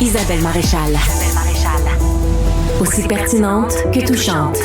Isabelle Maréchal. Aussi pertinente que touchante.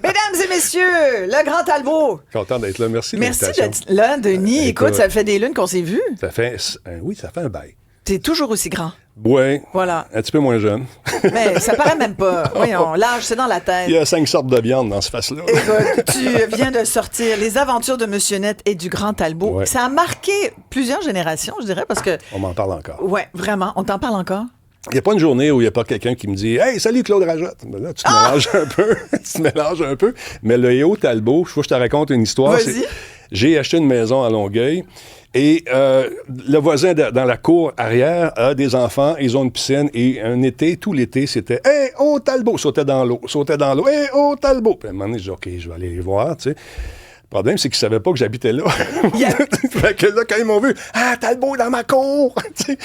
Mesdames et messieurs, le grand Talbot. Content d'être là. Merci d'être là, Denis. Écoute, ça fait des lunes qu'on s'est vus. Ça fait un bail. T'es toujours aussi grand. Oui. Voilà. Un petit peu moins jeune. Mais ça paraît même pas. Voyons, l'âge, c'est dans la tête. Il y a 5 sortes de viande dans ce face-là. Écoute, tu viens de sortir Les Aventures de Monsieur Net et du Grand Talbot. Ouais. Ça a marqué plusieurs générations, je dirais, parce que... On m'en parle encore. Ouais, vraiment. On t'en parle encore? Il n'y a pas une journée où il n'y a pas quelqu'un qui me dit « Hey, salut Claude Rajotte! » Là, tu te mélanges un peu. Tu te mélanges un peu. Mais le Héo Talbot, il faut que je te raconte une histoire. Vas-y. J'ai acheté une maison à Longueuil. Et le voisin dans la cour arrière a des enfants, ils ont une piscine, et un été, tout l'été, c'était « Hey, oh Talbot! » Sautait dans l'eau. « Hey, oh Talbot! » Puis à un moment donné, je dis « OK, je vais aller les voir, tu sais. » Le problème, c'est qu'ils ne savaient pas que j'habitais là. Fait que là, quand ils m'ont vu, « Ah, Talbot dans ma cour! »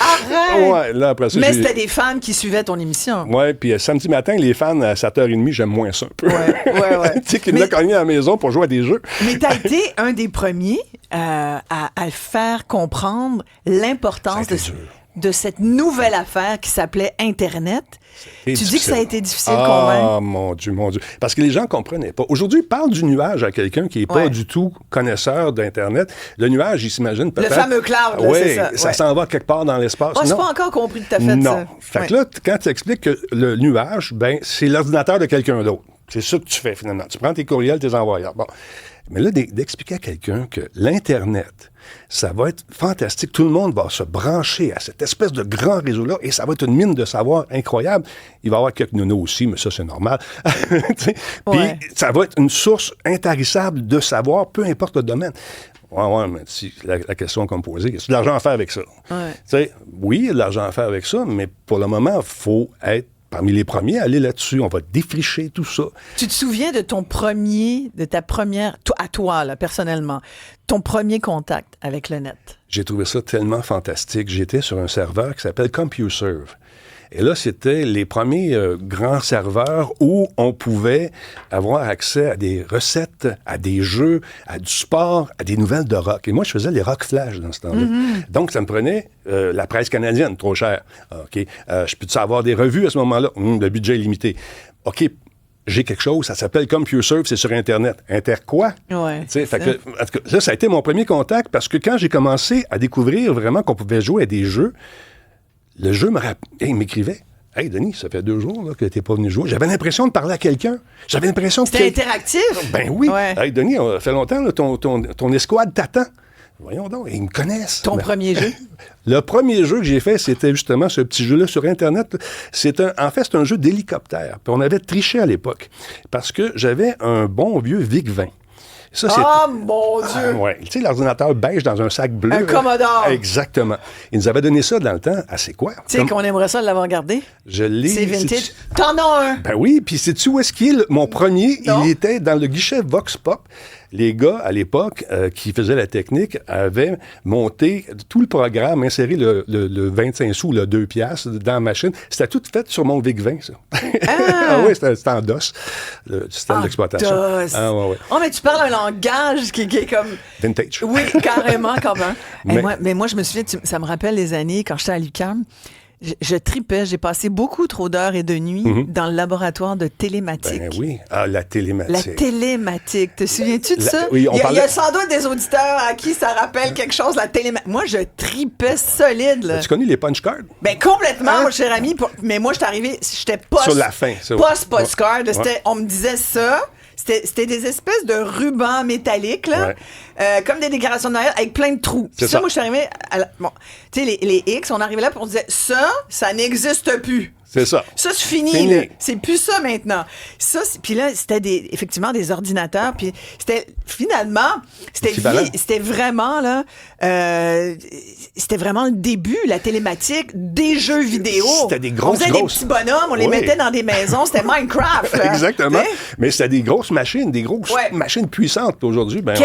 Arrête! Ouais, là, après ça, Mais c'était des fans qui suivaient ton émission. Oui, puis samedi matin, les fans, à 7h30, j'aime moins ça un peu. Ouais. Tu sais, qu'ils venaient cogner à la maison pour jouer à des jeux. Mais t'as été un des premiers à faire comprendre l'importance de cette nouvelle affaire qui s'appelait Internet. Tu dis que ça a été difficile de convaincre? Ah, mon Dieu. Parce que les gens ne comprenaient pas. Aujourd'hui, parle du nuage à quelqu'un qui n'est pas du tout connaisseur d'Internet. Le nuage, il s'imagine peut-être... Le fameux cloud, oui, c'est ça. Ça s'en va quelque part dans l'espace. Moi, je n'ai pas encore compris que tu as fait ça. Non. Fait que là, quand tu expliques que le nuage, ben, c'est l'ordinateur de quelqu'un d'autre. C'est ça que tu fais, finalement. Tu prends tes courriels, tes envoyeurs. Bon. Mais là, d'expliquer à quelqu'un que l'Internet, ça va être fantastique. Tout le monde va se brancher à cette espèce de grand réseau-là et ça va être une mine de savoir incroyable. Il va y avoir quelques nonos aussi, mais ça, c'est normal. Puis, ça va être une source intarissable de savoir, peu importe le domaine. Ouais, mais la question qu'on me posait, est-ce de l'argent à faire avec ça? Oui, il y a de l'argent à faire avec ça, mais pour le moment, il faut être parmi les premiers à aller là-dessus. On va défricher tout ça. Tu te souviens de ta première, à toi, là, personnellement, ton premier contact avec le net? J'ai trouvé ça tellement fantastique. J'étais sur un serveur qui s'appelle CompuServe. Et là, c'était les premiers grands serveurs où on pouvait avoir accès à des recettes, à des jeux, à du sport, à des nouvelles de rock. Et moi, je faisais les rock flash dans ce temps-là. Donc, ça me prenait la presse canadienne, trop cher. OK. Je peux-tu avoir des revues à ce moment-là? Le budget est limité. OK. J'ai quelque chose, ça s'appelle CompuServe, c'est sur Internet. Inter quoi? Ouais. Fait que, en tout cas, ça a été mon premier contact parce que quand j'ai commencé à découvrir vraiment qu'on pouvait jouer à des jeux, le jeu m'écrivait. « Hey, Denis, ça fait 2 jours là, que t'es pas venu jouer. » J'avais l'impression de parler à quelqu'un. J'avais l'impression que... C'était interactif? Ben oui. Ouais. Hey, Denis, ça fait longtemps, là, ton escouade t'attend. Voyons donc, ils me connaissent. Ton premier jeu? Le premier jeu que j'ai fait, c'était justement ce petit jeu-là sur Internet. C'est un jeu d'hélicoptère. Puis on avait triché à l'époque parce que j'avais un bon vieux VIC-20. Ça, mon Dieu! Ouais. Tu sais, l'ordinateur beige dans un sac bleu. Un Commodore. Exactement. Il nous avait donné ça dans le temps. Ah, c'est quoi? Tu sais qu'on aimerait ça l'avoir gardé? Je l'ai. C'est vintage. T'en as un? Ben oui, puis sais-tu où est-ce qu'il est? Mon premier, il était dans le guichet Vox Pop. Les gars, à l'époque, qui faisaient la technique, avaient monté tout le programme, inséré le 25 sous, le 2 piastres dans la machine. C'était tout fait sur mon VIC-20, ça. Ah oui, c'était en DOS, le système d'exploitation. DOS. Ah ouais. Oh, mais tu parles un langage qui est comme... Vintage. Oui, carrément, quand même. Mais moi, je me souviens, ça me rappelle les années quand j'étais à l'UQAM. Je tripais, j'ai passé beaucoup trop d'heures et de nuits dans le laboratoire de télématique. Ben oui, la télématique. La télématique, te souviens-tu de ça? Oui, il y a sans doute des auditeurs à qui ça rappelle quelque chose, la télématique. Moi, je tripais solide. Là. Tu connais les punch cards? Ben complètement, mon cher ami. Mais moi, j'étais arrivé, j'étais post... Sur la fin. Post-card. On me disait ça... C'était des espèces de rubans métalliques, là, comme des décorations de Noël, avec plein de trous. Ça, moi, je suis arrivée bon, tu sais, les X, on arrivait là, puis on disait, ça n'existe plus. C'est ça. Ça, c'est fini. C'est plus ça, maintenant. Puis là, c'était effectivement des ordinateurs, puis c'était vraiment, là, c'était vraiment le début, la télématique, des jeux vidéo. C'était des grosses... On faisait des petits bonhommes, on les mettait dans des maisons, c'était Minecraft. Exactement. Mais c'était des grosses machines, machines puissantes. Aujourd'hui, ben,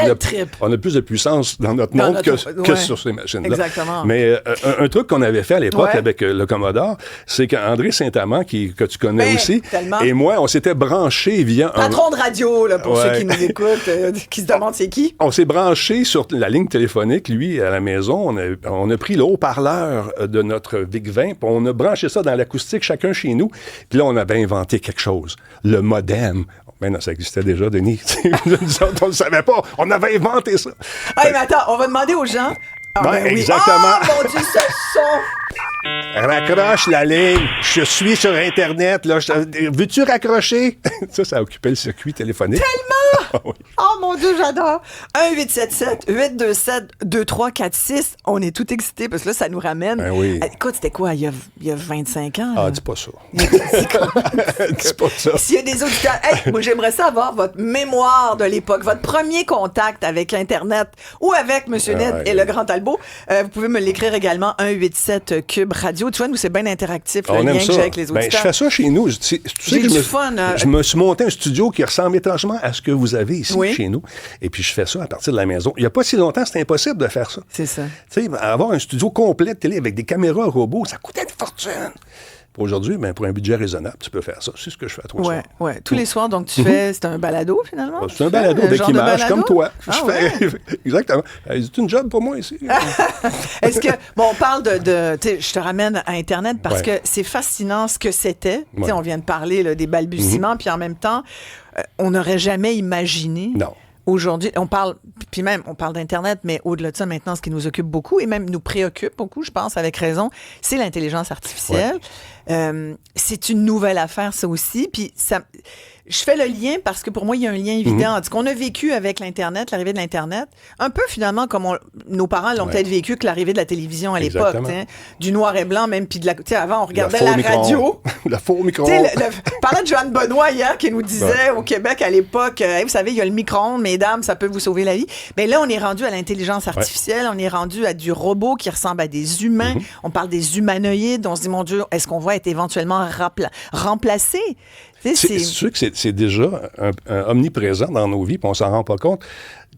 on a plus de puissance dans notre monde que sur ces machines-là. Exactement. Mais un truc qu'on avait fait à l'époque avec le Commodore, c'est qu'André Saint-Amand, que tu connais aussi. Tellement. Et moi, on s'était branchés via Patron de radio, là, pour ceux qui nous écoutent, qui se demandent c'est qui. On s'est branchés sur la ligne téléphonique, lui, à la maison. On a pris le haut-parleur de notre VIC-20, puis on a branché ça dans l'acoustique, chacun chez nous. Puis là, on avait inventé quelque chose. Le modem. Ben non, ça existait déjà, Denis. On ne le savait pas. On avait inventé ça. Hey, mais attends, on va demander aux gens. Ben, exactement. Oh, mon Dieu, ce son! Raccroche la ligne. Je suis sur Internet. Là. Veux-tu raccrocher? Ça occupait le circuit téléphonique. Tellement! Oui. Oh, mon Dieu, j'adore! 1-877-827-2346. On est tout excités parce que là, ça nous ramène. Ben oui. Écoute, c'était quoi, il y a 25 ans? Ah, dis pas ça. Dis pas ça. S'il y a des auditeurs... Hey, moi, j'aimerais savoir votre mémoire de l'époque, votre premier contact avec l'Internet ou avec M. Ned et le Grand Talbot. Vous pouvez me l'écrire également, 187 Cube Radio. Tu vois, nous, c'est bien interactif, le lien que j'ai avec les auditeurs. Ben, je fais ça chez nous. J'ai du fun. Je me suis monté un studio qui ressemble étrangement à ce que vous avez ici, chez nous. Et puis, je fais ça à partir de la maison. Il n'y a pas si longtemps, c'était impossible de faire ça. C'est ça. Tu sais, avoir un studio complet de télé avec des caméras robots, ça coûtait une fortune. Aujourd'hui, ben, pour un budget raisonnable, tu peux faire ça. C'est ce que je fais à tous les soirs. Oui, tous les soirs, donc tu fais... C'est un balado, finalement? C'est un balado avec images, comme toi. Ouais. Exactement. C'est une job pour moi ici. Est-ce que... Bon, on parle je te ramène à Internet parce que c'est fascinant ce que c'était. Ouais. On vient de parler là, des balbutiements, puis en même temps, on n'aurait jamais imaginé... Non. Aujourd'hui, on parle d'Internet, mais au-delà de ça, maintenant, ce qui nous occupe beaucoup et même nous préoccupe beaucoup, je pense, avec raison, c'est l'intelligence artificielle. Ouais. C'est une nouvelle affaire, ça aussi. Puis je fais le lien parce que pour moi, il y a un lien évident entre ce qu'on a vécu avec l'Internet, l'arrivée de l'Internet, un peu finalement comme nos parents l'ont peut-être vécu que l'arrivée de la télévision à l'époque, du noir et blanc même, puis avant, on regardait la radio. Le faux micro. Parlait de Joanne Benoît hier qui nous disait au Québec à l'époque, vous savez, il y a le micro-ondes, mesdames, ça peut vous sauver la vie. Mais là, on est rendu à l'intelligence artificielle, on est rendu à du robot qui ressemble à des humains. On parle des humanoïdes, on se dit, mon Dieu, est-ce qu'on va être éventuellement remplacé? C'est sûr que c'est déjà omniprésent dans nos vies, puis on s'en rend pas compte.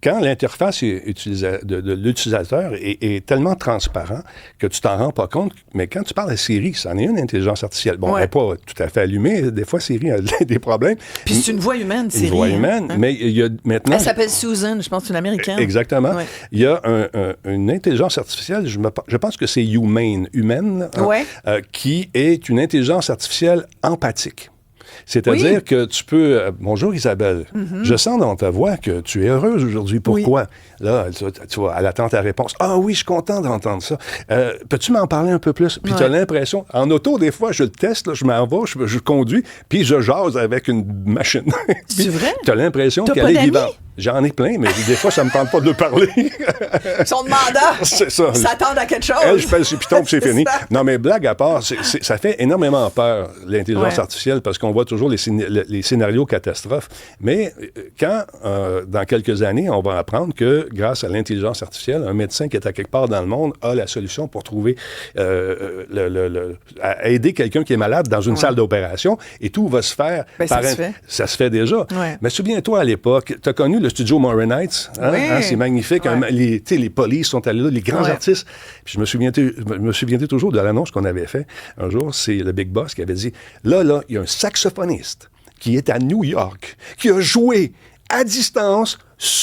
Quand l'interface de l'utilisateur est tellement transparent que tu t'en rends pas compte, mais quand tu parles à Siri, c'en est une intelligence artificielle. Bon, elle n'est pas tout à fait allumée. Des fois, Siri a des problèmes. Puis c'est une voix humaine, Siri. Une voix humaine, mais il y a maintenant... Elle s'appelle Susan, je pense que c'est une Américaine. Exactement. Ouais. Il y a une intelligence artificielle, je pense que c'est humaine, qui est une intelligence artificielle empathique. C'est-à-dire que tu peux... bonjour Isabelle, je sens dans ta voix que tu es heureuse aujourd'hui. Pourquoi? Là, tu vois, elle attend ta réponse. Ah oui, je suis content d'entendre ça. Peux-tu m'en parler un peu plus? Puis tu as l'impression... En auto, des fois, je le teste, là, je m'en vais, je conduis, puis je jase avec une machine. C'est vrai? Tu as l'impression qu'elle est vivante. J'en ai plein, mais des fois, ça me tente pas de parler. Ils sont demandants. C'est ça. Ils s'attendent à quelque chose. Elle, je pèse sur le piton, puis c'est fini. Non, mais blague à part, ça fait énormément peur, l'intelligence artificielle, parce qu'on voit toujours les scénarios catastrophes. Mais quand, dans quelques années, on va apprendre que, grâce à l'intelligence artificielle, un médecin qui est à quelque part dans le monde a la solution pour trouver, à aider quelqu'un qui est malade dans une salle d'opération, et tout va se faire par ça se fait déjà. Ouais. Mais souviens-toi, à l'époque, tu as connu le studio Morin Heights, c'est magnifique. Les polices sont allés là, les grands artistes. Puis je me souviendrai toujours de l'annonce qu'on avait fait un jour. C'est le Big Boss qui avait dit, là, il y a un saxophoniste qui est à New York, qui a joué à distance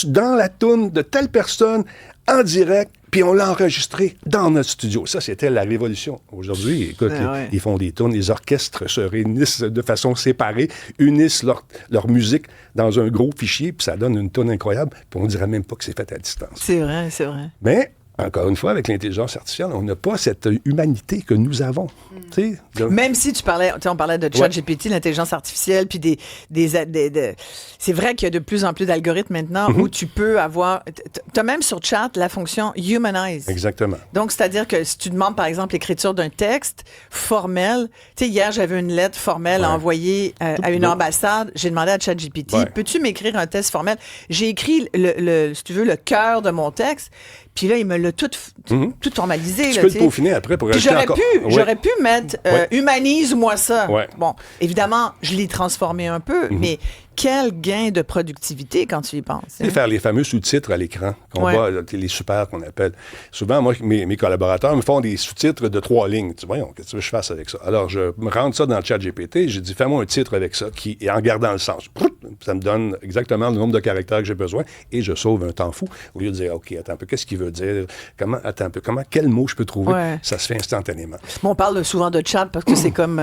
dans la toune de telle personne en direct, puis on l'a enregistré dans notre studio. Ça, c'était la révolution. Aujourd'hui, écoute, ils font des tunes, les orchestres se réunissent de façon séparée, unissent leur musique dans un gros fichier, puis ça donne une tune incroyable, puis on ne dirait même pas que c'est fait à distance. C'est vrai, c'est vrai. Mais, encore une fois, avec l'intelligence artificielle, on n'a pas cette humanité que nous avons. Même si on parlait de ChatGPT, l'intelligence artificielle, puis c'est vrai qu'il y a de plus en plus d'algorithmes maintenant où tu peux avoir... Tu as même sur Chat la fonction Humanize. Exactement. Donc, c'est-à-dire que si tu demandes, par exemple, l'écriture d'un texte formel, tu sais, hier, j'avais une lettre formelle à envoyer à une ambassade. J'ai demandé à ChatGPT, peux-tu m'écrire un texte formel? J'ai écrit, si tu veux, le cœur de mon texte. Puis là, il me l'a tout formalisé. Tu peux le peaufiner après pour ajouter encore. J'aurais pu mettre humanise-moi ça. Ouais. Bon, évidemment, je l'ai transformé un peu, mais quel gain de productivité quand tu y penses. Et faire les fameux sous-titres à l'écran, les super qu'on appelle. Souvent, moi, mes collaborateurs me font des sous-titres de 3 lignes. Tu dis, voyons, qu'est-ce que tu veux que je fasse avec ça? Alors, je me rentre ça dans le chat GPT, j'ai dit, fais-moi un titre avec ça, qui est en gardant le sens. Ça me donne exactement le nombre de caractères que j'ai besoin et je sauve un temps fou. Au lieu de dire, OK, attends un peu, qu'est-ce qu'il veut dire? Quel mot je peux trouver? Ouais. Ça se fait instantanément. Bon, on parle souvent de chat parce que c'est comme...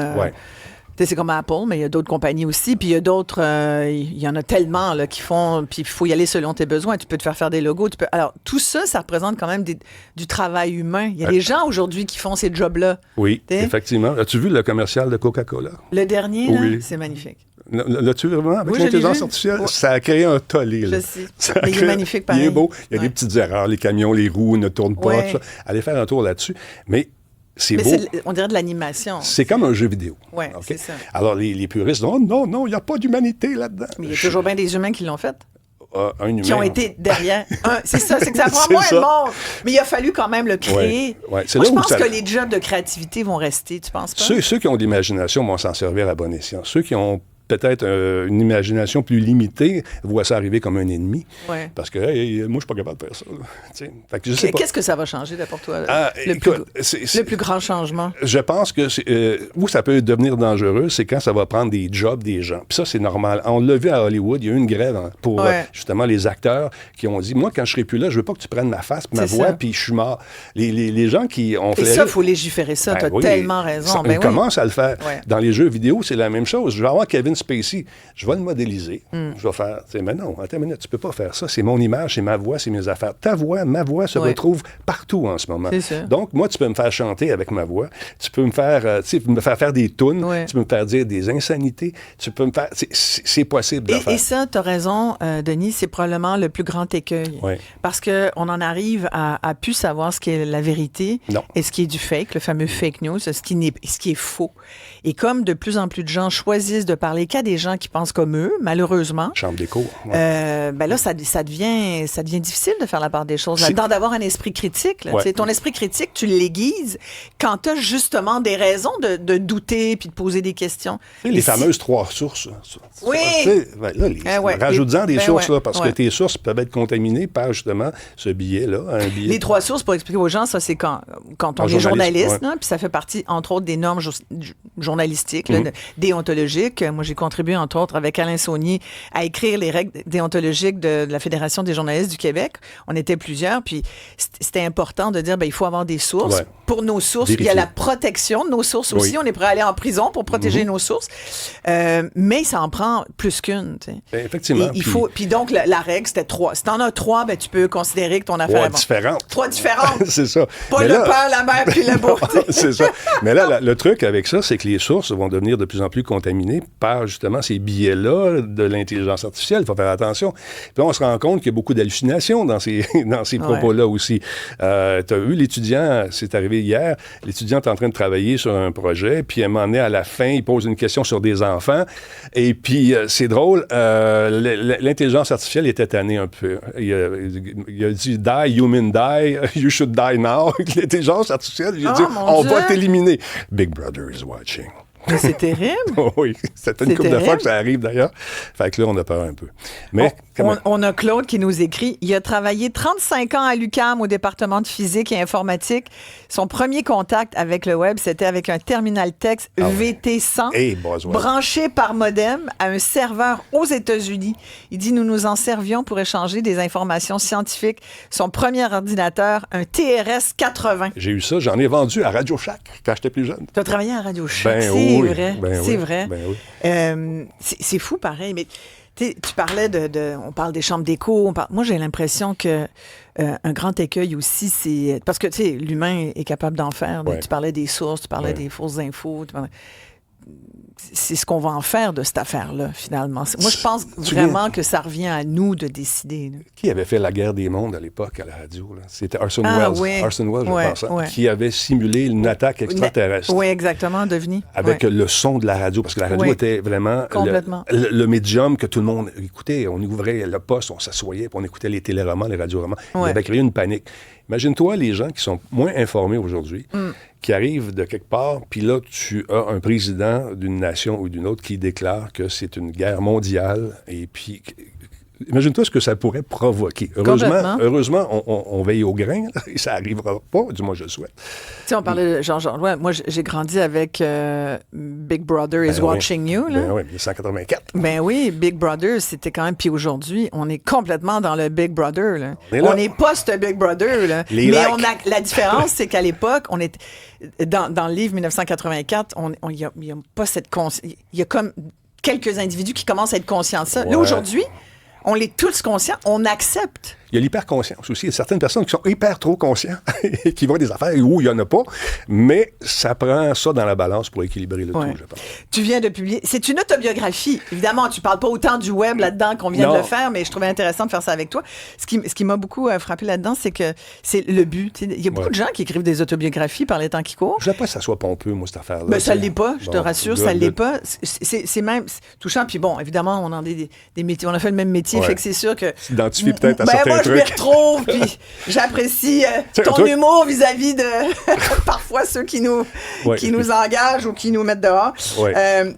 c'est comme Apple, mais il y a d'autres compagnies aussi. Puis il y a d'autres, il y en a tellement là, qui font, puis il faut y aller selon tes besoins. Tu peux te faire des logos. Alors, tout ça, ça représente quand même du travail humain. Il y a des gens aujourd'hui qui font ces jobs-là. Oui, effectivement. As-tu vu le commercial de Coca-Cola? Le dernier, là, c'est magnifique. L'as-tu vu vraiment? Avec l'intelligence artificielle, ça a créé un tollé. Là. Je sais. Mais il est magnifique, pareil. Il est beau. Il y a des petites erreurs. Les camions, les roues ne tournent pas. Tout ça. Allez faire un tour là-dessus. Mais c'est beau. On dirait de l'animation. C'est comme un jeu vidéo. Oui, c'est ça. Alors, les puristes disent, oh non, il n'y a pas d'humanité là-dedans. Mais il y a toujours bien des humains qui l'ont fait. Un humain. Qui ont été derrière. C'est ça, c'est que ça prend moins de monde. Mais il a fallu quand même le créer. Ouais. Moi, je pense que les jobs de créativité vont rester, tu penses pas? Ceux qui ont de l'imagination vont s'en servir à bon escient. Ceux qui ont peut-être une imagination plus limitée voient ça arriver comme un ennemi. Ouais. Parce que, moi, je suis pas capable de faire ça. Fait que je sais pas. Qu'est-ce que ça va changer, pour toi? Le plus grand changement? Je pense que où ça peut devenir dangereux, c'est quand ça va prendre des jobs des gens. Puis ça, c'est normal. On l'a vu à Hollywood, il y a eu une grève pour justement les acteurs qui ont dit, moi, quand je serai plus là, je veux pas que tu prennes ma face, ma voix, puis je suis mort. Les gens qui ont fait... Et ça, il faut légiférer ça. Tu as tellement raison. On commence à le faire. Ouais. Dans les jeux vidéo, c'est la même chose. Je vais avoir Kevin Spacey, je vais le modéliser, je vais faire, mais non, attends une minute, tu peux pas faire ça, c'est mon image, c'est ma voix, c'est mes affaires. Ta voix, ma voix se retrouve partout en ce moment. Donc, moi, tu peux me faire chanter avec ma voix, tu peux me faire, faire des tunes, tu peux me faire dire des insanités, tu peux me faire, c'est possible de faire. Et ça, tu as raison, Denis, c'est probablement le plus grand écueil. Parce qu'on en arrive à plus savoir ce qui est la vérité et ce qui est du fake, le fameux fake news, ce qui est faux. Et comme de plus en plus de gens choisissent de parler qu'à des gens qui pensent comme eux, malheureusement. Chambre d'écho. Là, ça devient difficile de faire la part des choses. Là-dedans, d'avoir un esprit critique. Là, ton esprit critique, tu l'aiguises quand tu as justement des raisons de douter puis de poser des questions. Les fameuses 3 sources. Oui. Rajoute-en des sources, là, parce que tes sources peuvent être contaminées par, justement, ce billet-là. Les 3 sources, pour expliquer aux gens, ça, c'est quand on est journaliste, puis ça fait partie, entre autres, des normes journalistiques, déontologiques. Moi, j'ai contribué, entre autres, avec Alain Saunier, à écrire les règles déontologiques de la Fédération des journalistes du Québec. On était plusieurs, puis c'était important de dire, il faut avoir des sources. Ouais. Pour nos sources, il y a la protection de nos sources aussi. On est prêt à aller en prison pour protéger nos sources. Mais ça en prend plus qu'une. Effectivement. Puis donc, la règle, c'était 3. Si t'en as 3, tu peux considérer que ton affaire est différentes. 3 différentes. C'est ça. Pas mais le père, la mère, puis le beau. C'est ça. Mais là, le truc avec ça, c'est que les sources vont devenir de plus en plus contaminées par, justement, ces billets-là de l'intelligence artificielle. Il faut faire attention. Puis on se rend compte qu'il y a beaucoup d'hallucinations dans ces propos-là aussi. Tu as vu l'étudiant, c'est arrivé hier, l'étudiant est en train de travailler sur un projet, puis à un moment donné, à la fin, il pose une question sur des enfants, et puis c'est drôle, l'intelligence artificielle était tannée un peu. Il a dit « Die, human die, you should die now ». L'intelligence artificielle, il a dit « On va t'éliminer ». Big Brother is watching. Mais c'est terrible. Oui, c'était une couple de fois que ça arrive d'ailleurs. Fait que là, on a peur un peu. Mais on a Claude qui nous écrit. Il a travaillé 35 ans à l'UQAM au département de physique et informatique. Son premier contact avec le web, c'était avec un terminal texte VT100 branché par modem à un serveur aux États-Unis. Il dit, nous nous en servions pour échanger des informations scientifiques. Son premier ordinateur, un TRS 80. J'ai eu ça, j'en ai vendu à Radio Shack quand j'étais plus jeune. Tu as travaillé à Radio Shack, c'est vrai. C'est fou pareil, mais tu parlais on parle des chambres d'écho. Moi, j'ai l'impression que un grand écueil aussi, c'est... Parce que, tu sais, l'humain est capable d'en faire. Tu parlais des sources, tu parlais des fausses infos. C'est ce qu'on va en faire de cette affaire-là, finalement. Moi, je pense vraiment que ça revient à nous de décider. Là. Qui avait fait la guerre des mondes à l'époque à la radio? Là? C'était Orson Welles. Oui. Orson Welles, je pense. Qui avait simulé une attaque extraterrestre. Oui, exactement, devenu. Avec le son de la radio, parce que la radio était vraiment le médium que tout le monde écoutait. On ouvrait le poste, on s'assoyait, puis on écoutait les téléromans, les radioromans. Il avait créé une panique. Imagine-toi les gens qui sont moins informés aujourd'hui, qui arrivent de quelque part, puis là, tu as un président d'une nation ou d'une autre qui déclare que c'est une guerre mondiale, et puis... Imagine-toi ce que ça pourrait provoquer. Heureusement on veille au grain, là, et ça n'arrivera pas, du moins je le souhaite. Tu sais, on parlait de genre ouais, moi, j'ai grandi avec Big Brother is watching you. Là. Ben oui, 1984. Ben oui, Big Brother, c'était quand même... Puis aujourd'hui, on est complètement dans le Big Brother. Là. On n'est pas ce Big Brother. Là. Mais la différence, c'est qu'à l'époque, on est dans le livre 1984, il n'y a pas cette conscience. Il y a comme quelques individus qui commencent à être conscients de ça. Ouais. Là, aujourd'hui... On est tous conscients, on accepte. Il y a l'hyperconscience aussi. Il y a certaines personnes qui sont hyper trop conscients et qui voient des affaires où il n'y en a pas, mais ça prend ça dans la balance pour équilibrer le tout, je pense. Tu viens de publier... C'est une autobiographie. Évidemment, tu ne parles pas autant du web là-dedans qu'on vient de le faire, mais je trouvais intéressant de faire ça avec toi. Ce qui m'a beaucoup frappé là-dedans, c'est que c'est le but. Il y a beaucoup de gens qui écrivent des autobiographies par les temps qui courent. Je ne veux pas que ça soit pompeux, moi, cette affaire-là. Ben, ça ne l'est pas, je te rassure, ça ne l'est pas. C'est même touchant. Puis bon, évidemment, on a des métiers, on a fait le même métier, fait que c'est sûr que... Tu t'identifies peut-être à certains trucs. Je m'y retrouve, puis j'apprécie ton humour vis-à-vis de parfois ceux qui nous engagent ou qui nous mettent dehors.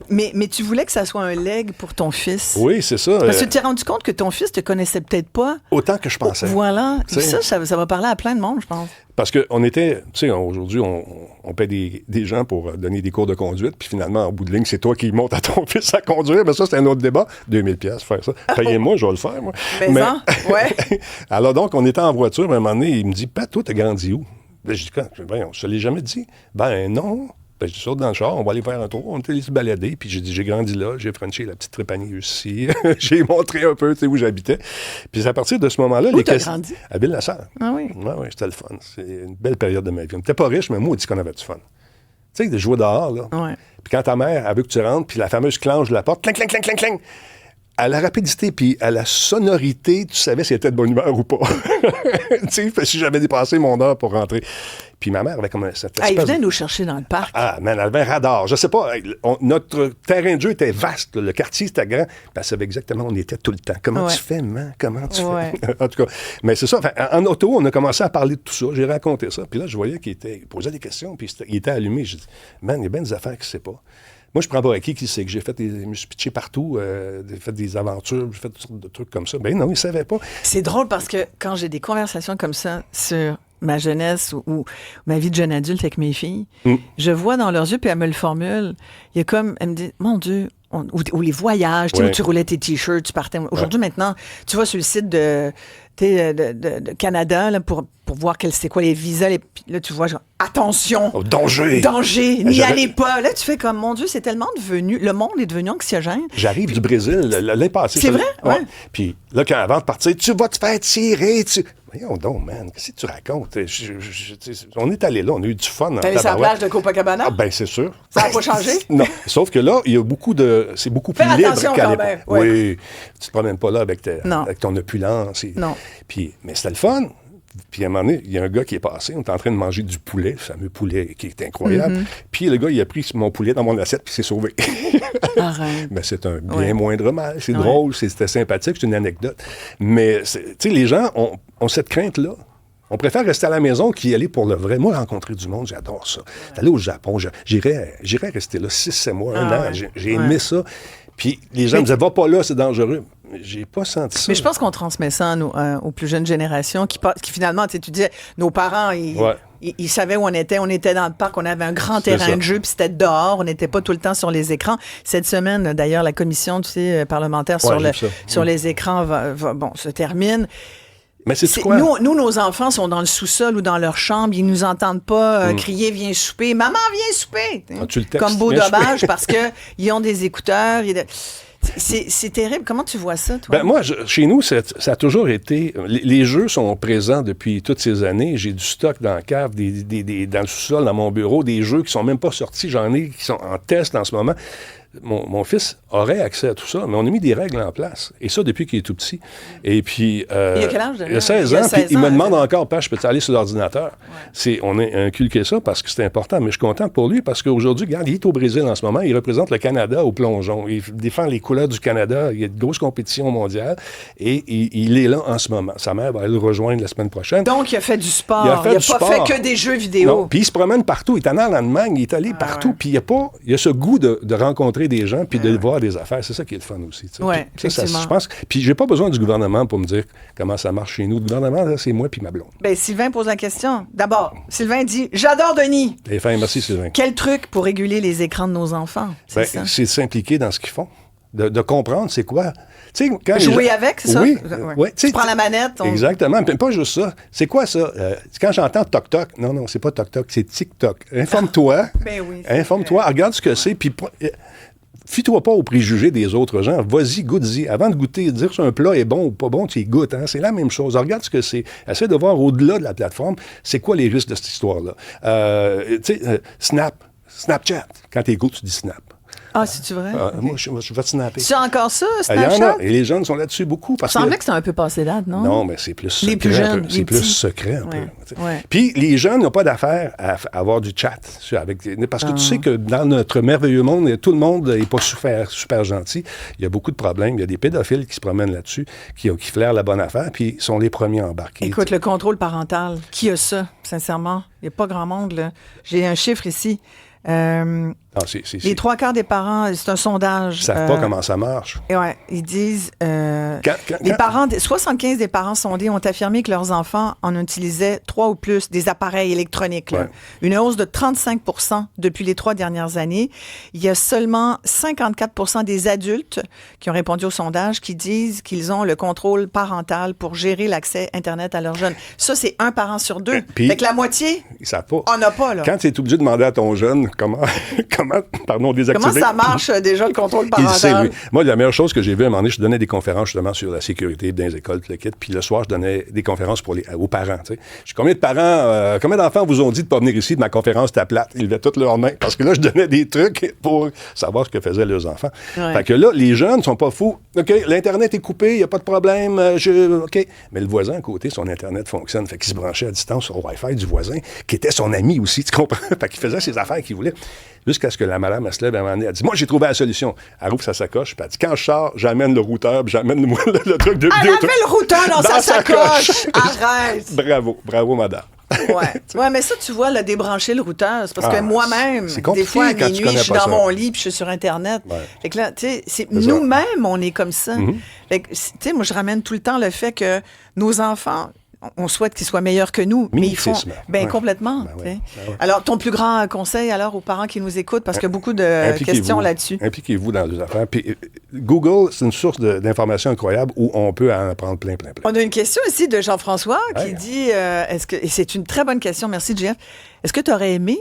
Mais tu voulais que ça soit un legs pour ton fils. Oui, c'est ça. Parce que tu t'es rendu compte que ton fils te connaissait peut-être pas. Autant que je pensais. Voilà. Ça va parler à plein de monde, je pense. Parce qu'on était, tu sais, aujourd'hui, on paie des gens pour donner des cours de conduite, puis finalement, en bout de ligne, c'est toi qui montes à ton fils à conduire. Mais ça, c'est un autre débat. 2000 pièces faire ça. Payez-moi, je vais le faire, moi. Mais ouais. Alors donc, on était en voiture, à un moment donné, il me dit, Pat, toi, t'as grandi où? Ben, je dis, on se l'est jamais dit. Ben non. Ben, je saute dans le char, on va aller faire un tour. On était allé se balader, puis j'ai dit, j'ai grandi là, j'ai frenché la petite trépanier aussi. J'ai montré un peu, tu sais, où j'habitais. Puis c'est à partir de ce moment-là... Où t'as grandi? À Ville-la-Sarre. Ah oui? Oui, c'était le fun. C'est une belle période de ma vie. On n'était pas riche, mais moi, on dit qu'on avait du fun. Tu sais, de jouer dehors, là. Ouais. Puis quand ta mère, elle veut que tu rentres, puis la fameuse clenche de la porte, cling, cling, cling, cling, cling. À la rapidité puis à la sonorité, tu savais si elle était de bonne humeur ou pas. Tu sais, si j'avais dépassé mon heure pour rentrer. Puis ma mère avait comme cette espèce... Elle venait nous chercher dans le parc. Ah, man, elle avait un radar. Je sais pas, notre terrain de jeu était vaste. Le quartier, c'était grand. Puis elle savait exactement où on était tout le temps. Comment tu fais, man? Comment tu fais? En tout cas, mais c'est ça. Enfin, en auto, on a commencé à parler de tout ça. J'ai raconté ça. Puis là, je voyais qu'il posait des questions. Puis il était allumé. J'ai dit, man, il y a bien des affaires qu'il ne sait pas. Moi, je prends pas acquis qui sait que j'ai fait je me suis pitché partout, j'ai fait des aventures, j'ai fait toutes sortes de trucs comme ça. Ben non, il ne savait pas. C'est drôle parce que quand j'ai des conversations comme ça sur ma jeunesse ou ma vie de jeune adulte avec mes filles, je vois dans leurs yeux, puis elles me le formulent, il y a comme, elles me disent, mon Dieu, ou les voyages, où tu roulais tes t-shirts, tu partais. Aujourd'hui, maintenant, tu vas sur le site de Canada là, pour voir c'est quoi les visas. Là, tu vois, genre, attention! Oh, danger! N'y allez pas! Là, tu fais comme, mon Dieu, c'est tellement devenu... Le monde est devenu anxiogène. J'arrive du Brésil l'année passée. C'est vrai? Ouais. Puis là, avant de partir, tu vas te faire tirer, Voyons donc, man, qu'est-ce que tu racontes? On est allé là, on a eu du fun. T'es allé sur la plage de Copacabana? Ah, ben, c'est sûr. Ça n'a pas changé? Non, sauf que là, il y a c'est beaucoup plus libre qu'à l'époque. Ouais. Oui, tu te promènes pas là avec ton opulence. Non. Mais c'était le fun. Puis à un moment donné, il y a un gars qui est passé, on était en train de manger du poulet, le fameux poulet qui est incroyable. Puis le gars, il a pris mon poulet dans mon assiette, puis s'est sauvé. Arrête. Mais c'est un bien moindre mal. C'est drôle, c'était sympathique, c'est une anecdote. Mais, tu sais, les gens ont cette crainte-là. On préfère rester à la maison qu'y aller pour le vrai. Moi, rencontrer du monde, j'adore ça. D'aller au Japon, j'irais rester là 6-7 mois, un an. J'ai aimé ça. Puis les gens me disaient, va pas là, c'est dangereux. J'ai pas senti ça. Mais je pense qu'on transmet ça aux plus jeunes générations qui finalement, tu disais, nos parents, ils savaient où on était. On était dans le parc, on avait un grand terrain de jeu, puis c'était dehors. On n'était pas tout le temps sur les écrans. Cette semaine, d'ailleurs, la commission parlementaire sur les écrans se termine. Mais c'est quoi? Nous, nos enfants sont dans le sous-sol ou dans leur chambre. Ils nous entendent pas crier « Viens souper ». « Maman, viens souper ». Comme beau dommage parce qu'ils ont des écouteurs. C'est terrible. Comment tu vois ça, toi? Ben moi, chez nous, ça a toujours été... Les jeux sont présents depuis toutes ces années. J'ai du stock dans la cave, dans le sous-sol, dans mon bureau, des jeux qui sont même pas sortis. J'en ai qui sont en test en ce moment. mon fils aurait accès à tout ça, mais on a mis des règles en place. Et ça, depuis qu'il est tout petit. Et puis... il a quel âge? Il a 16 ans, puis il me demande encore, je peux aller sur l'ordinateur? Ouais. On a inculqué ça parce que c'est important, mais je suis content pour lui parce qu'aujourd'hui, regarde, il est au Brésil en ce moment, il représente le Canada au plongeon. Il défend les couleurs du Canada, il y a de grosses compétitions mondiales, et il est là en ce moment. Sa mère va aller le rejoindre la semaine prochaine. Donc, il a fait du sport. Il n'a pas fait que des jeux vidéo. Puis il se promène partout. Il est allé en Allemagne, il est allé partout, puis il a ce goût de rencontrer des gens puis de voir des affaires. C'est ça qui est le fun aussi. Oui, effectivement. Je pense. Puis j'ai pas besoin du gouvernement pour me dire comment ça marche chez nous. Le gouvernement, là, c'est moi puis ma blonde. Bien, Sylvain pose la question. D'abord, Sylvain dit « J'adore Denis ». Merci, Sylvain. Quel truc pour réguler les écrans de nos enfants? C'est de s'impliquer dans ce qu'ils font. De comprendre c'est quoi. Jouer avec, c'est ça? Oui. Ouais. Tu prends la manette. Exactement. Mais pas juste ça. C'est quoi ça? Quand j'entends toc-toc, non, c'est pas toc-toc, c'est tic-toc. Informe-toi. Ben oui, informe-toi, regarde ce que c'est, puis fie-toi pas aux préjugés des autres gens. Vas-y, goûte-y. Avant de goûter, dire si un plat est bon ou pas bon, tu y goûtes. Hein? C'est la même chose. Regarde ce que c'est. Essaie de voir au-delà de la plateforme, c'est quoi les risques de cette histoire-là. Snapchat. Quand tu écoutes, tu dis Snap. Ah, c'est-tu vrai? Moi, je vais te snapper. C'est encore ça, Snapchat? Il y en a. Et les jeunes sont là-dessus beaucoup. Il semblait que c'était un peu passé date, non? Non, mais c'est plus secret. Les plus jeunes, c'est plus secret un peu. Ouais. Puis les jeunes n'ont pas d'affaire à avoir du chat. Parce que tu sais que dans notre merveilleux monde, tout le monde n'est pas super gentil. Il y a beaucoup de problèmes. Il y a des pédophiles qui se promènent là-dessus, qui flairent la bonne affaire, puis sont les premiers embarqués. Écoute, le contrôle parental, qui a ça, sincèrement? Il n'y a pas grand monde, là. J'ai un chiffre ici. Les 3/4 des parents, c'est un sondage. Ils ne savent pas comment ça marche. Ouais, ils disent... les parents, 75 des parents sondés ont affirmé que leurs enfants en utilisaient 3 ou plus des appareils électroniques. Là. Ouais. Une hausse de 35 % depuis les 3 dernières années. Il y a seulement 54 % des adultes qui ont répondu au sondage qui disent qu'ils ont le contrôle parental pour gérer l'accès Internet à leurs jeunes. Ça, c'est un parent sur 2. Fait que la moitié, ils savent pas. On n'a pas, là. Quand tu es obligé de demander à ton jeune comment désactiver. Comment ça marche déjà le contrôle parental? Il sait, lui. Moi, la meilleure chose que j'ai vue à un moment donné, je donnais des conférences justement sur la sécurité dans les écoles, tout le kit. Puis le soir, je donnais des conférences aux parents. Tu sais. Je dis, combien d'enfants vous ont dit de ne pas venir ici de ma conférence ta plate? Ils levaient toutes leurs mains. Parce que là, je donnais des trucs pour savoir ce que faisaient leurs enfants. Ouais. Fait que là, les jeunes ne sont pas fous. OK, l'Internet est coupé, il n'y a pas de problème. OK. Mais le voisin à côté, son Internet fonctionne. Fait qu'il se branchait à distance au Wi-Fi du voisin, qui était son ami aussi, tu comprends? Fait qu'il faisait ses affaires qu'il voulait. Jusqu'à ce que la madame, elle se lève à un moment donné, elle dit « Moi, j'ai trouvé la solution. » Elle rouvre sa sacoche, puis elle dit « Quand je sors, j'amène le routeur, puis j'amène le truc de vidéo. » Elle avait le routeur dans sa sacoche! Arrête! Bravo, madame. Ouais, mais ça, tu vois, là, débrancher le routeur, c'est parce que moi-même, des fois, à minuit, je suis dans mon lit, puis je suis sur Internet. Ouais. Fait que là, tu sais, nous-mêmes, on est comme ça. Mm-hmm. Fait que, tu sais, moi, je ramène tout le temps le fait que nos enfants... On souhaite qu'ils soient meilleurs que nous, mais ils font complètement. Alors, ton plus grand conseil alors aux parents qui nous écoutent, parce qu'il y a beaucoup de questions là-dessus. Impliquez-vous dans les affaires. Puis, Google, c'est une source d'informations incroyable où on peut en apprendre plein. On a une question ici de Jean-François qui dit, et c'est une très bonne question, merci Jeff, est-ce que tu aurais aimé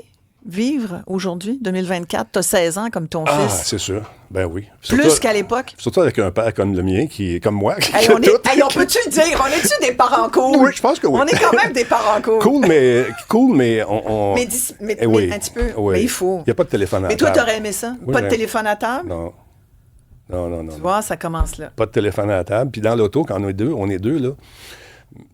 vivre aujourd'hui, 2024, tu as 16 ans comme ton fils? C'est sûr. Ben oui. Plus qu'à l'époque? Surtout avec un père comme le mien, qui est comme moi. On peut-tu le dire? On est-tu des parents cool? Oui, je pense que oui. On est quand même des parents cool. Cool, mais on... Mais un petit peu. Oui. Mais il faut. Il n'y a pas de téléphone à table. Mais toi, t'aurais aimé ça? Oui, pas de téléphone à table? Non. Tu vois, ça commence là. Pas de téléphone à table. Puis dans l'auto, quand on est deux, là,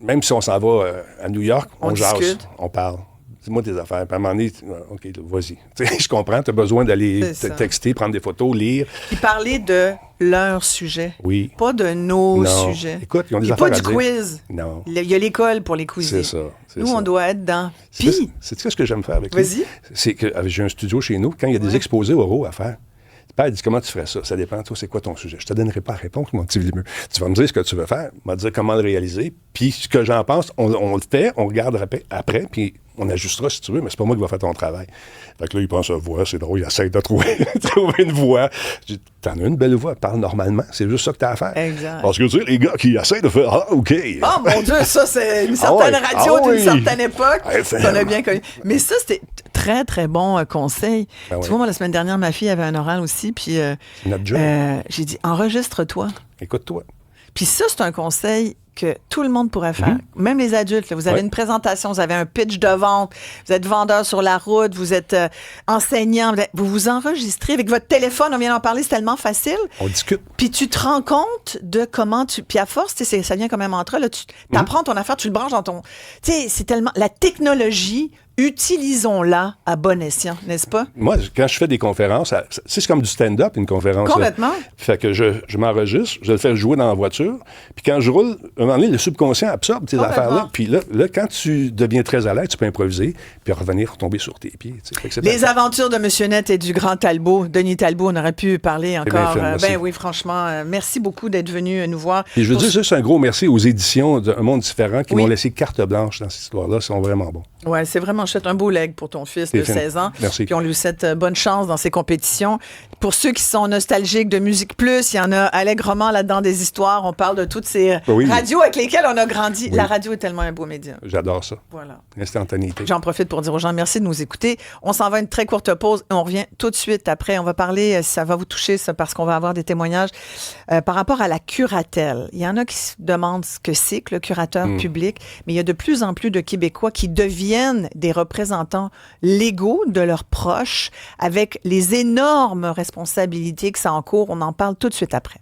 même si on s'en va à New York, on jase, discute. On parle. Dis-moi tes affaires. Puis à un moment donné, OK, vas-y. Je comprends, tu as besoin d'aller texter, prendre des photos, lire. Puis parler de leur sujet. Oui. Pas de nos sujets. Écoute, ils ont des affaires à dire. Pas du quiz. Non. Il y a l'école pour les quizer. C'est ça. Nous, on doit être dans. Puis. C'est ce que j'aime faire avec lui. Vas-y. C'est que j'ai un studio chez nous. Quand il y a des exposés oraux à faire, le père dit, comment tu ferais ça? Ça dépend, toi, c'est quoi ton sujet? Je te donnerai pas la réponse, mon petit Villemeux. Tu vas me dire ce que tu veux faire, tu vas me dire comment le réaliser, puis ce que j'en pense, on le fait, on regarde après, puis on ajustera si tu veux, mais c'est pas moi qui va faire ton travail. Fait que là, il pense à voix, c'est drôle, il essaie de trouver une voix. Je dis, t'en as une belle voix, parle normalement, c'est juste ça que t'as à faire. Exact. Parce que tu sais, les gars qui essaient de faire, OK. Oh mon Dieu, ça, c'est une certaine radio d'une certaine époque qu'on a bien connu. Mais ça, c'était très, très bon conseil. Tu vois, moi, la semaine dernière, ma fille avait un oral aussi, puis notre job. J'ai dit, enregistre-toi. Écoute-toi. Puis ça, c'est un conseil que tout le monde pourrait faire, même les adultes. Là, vous avez une présentation, vous avez un pitch de vente, vous êtes vendeur sur la route, vous êtes enseignant, vous vous enregistrez avec votre téléphone, on vient d'en parler, c'est tellement facile. On discute. Puis tu te rends compte de comment tu... Puis à force, ça vient comme un mantra, là, tu apprends ton affaire, tu le branches dans ton... Tu sais, c'est tellement... La technologie... Utilisons-la à bon escient, n'est-ce pas? Moi, quand je fais des conférences, c'est comme du stand-up, une conférence. Complètement. Là. Fait que je m'enregistre, je le fais jouer dans la voiture, puis quand je roule, à un moment donné, le subconscient absorbe ces affaires-là. Puis là, quand tu deviens très à l'aise, tu peux improviser, puis revenir retomber sur tes pieds. Les aventures de M. Net et du grand Talbot, Denis Talbot, on aurait pu parler encore. Ben oui, franchement, merci beaucoup d'être venu nous voir. Et je veux dire juste un gros merci aux éditions d'Un Monde Différent qui m'ont laissé carte blanche dans cette histoire-là. Ils sont vraiment bons. Oui, c'est vraiment chouette. Un beau leg pour ton fils de 16 ans. Merci. Puis on lui souhaite bonne chance dans ses compétitions. Pour ceux qui sont nostalgiques de Musique Plus, il y en a allègrement là-dedans des histoires. On parle de toutes ces radios avec lesquelles on a grandi. Oui. La radio est tellement un beau média. J'adore ça. Voilà. Instantanéité. J'en profite pour dire aux gens merci de nous écouter. On s'en va à une très courte pause et on revient tout de suite après. On va parler, ça va vous toucher, ça, parce qu'on va avoir des témoignages par rapport à la curatelle. Il y en a qui se demandent ce que c'est que le curateur public, mais il y a de plus en plus de Québécois qui deviennent des représentants légaux de leurs proches avec les énormes responsabilités que ça encourt. On en parle tout de suite après.